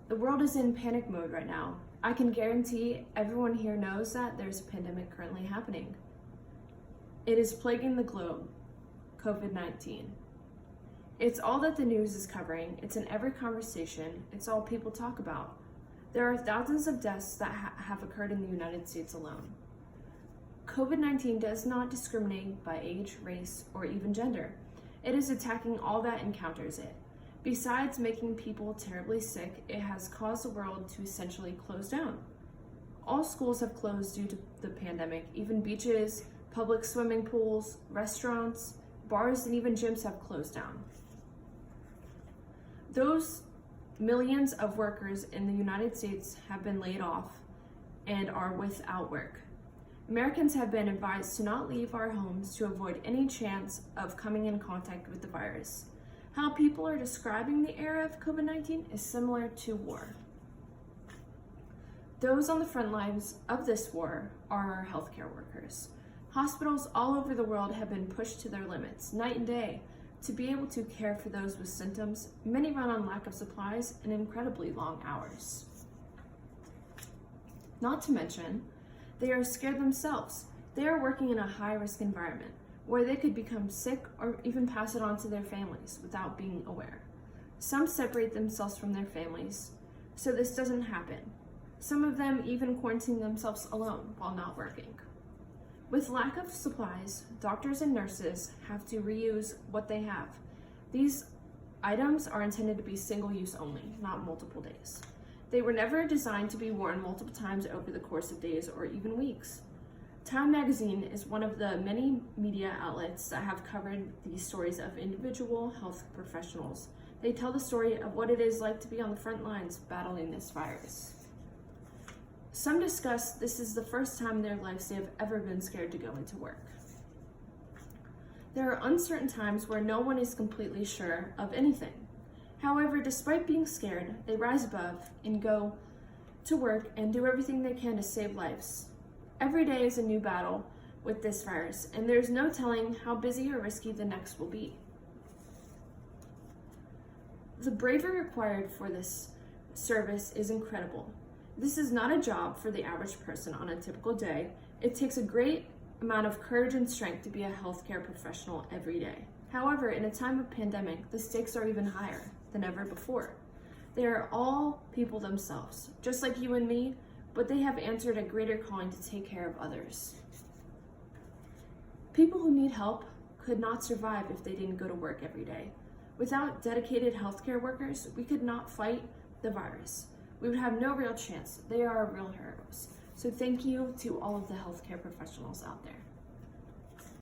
The world is in panic mode right now. I can guarantee everyone here knows that there's a pandemic currently happening. It is plaguing the globe, COVID-19. It's all that the news is covering. It's in every conversation. It's all people talk about. There are thousands of deaths that have occurred in the United States alone. COVID-19 does not discriminate by age, race, or even gender. It is attacking all that encounters it. Besides making people terribly sick, it has caused the world to essentially close down. All schools have closed due to the pandemic. Even beaches, public swimming pools, restaurants, bars, and even gyms have closed down. Those millions of workers in the United States have been laid off and are without work. Americans have been advised to not leave our homes to avoid any chance of coming in contact with the virus. How people are describing the era of COVID-19 is similar to war. Those on the front lines of this war are our healthcare workers. Hospitals all over the world have been pushed to their limits, night and day, to be able to care for those with symptoms. Many run on lack of supplies and incredibly long hours. Not to mention, they are scared themselves. They are working in a high-risk environment where they could become sick or even pass it on to their families without being aware. Some separate themselves from their families so this doesn't happen. Some of them even quarantine themselves alone while not working. With lack of supplies, doctors and nurses have to reuse what they have. These items are intended to be single-use only, not multiple days. They were never designed to be worn multiple times over the course of days or even weeks. Time magazine is one of the many media outlets that have covered these stories of individual health professionals. They tell the story of what it is like to be on the front lines battling this virus. Some discuss this is the first time in their lives they have ever been scared to go into work. There are uncertain times where no one is completely sure of anything. However, despite being scared, they rise above and go to work and do everything they can to save lives. Every day is a new battle with this virus, and there's no telling how busy or risky the next will be. The bravery required for this service is incredible. This is not a job for the average person on a typical day. It takes a great amount of courage and strength to be a healthcare professional every day. However, in a time of pandemic, the stakes are even higher than ever before. They are all people themselves, just like you and me, but they have answered a greater calling to take care of others. People who need help could not survive if they didn't go to work every day. Without dedicated healthcare workers, we could not fight the virus. We would have no real chance. They are our real heroes. So thank you to all of the healthcare professionals out there.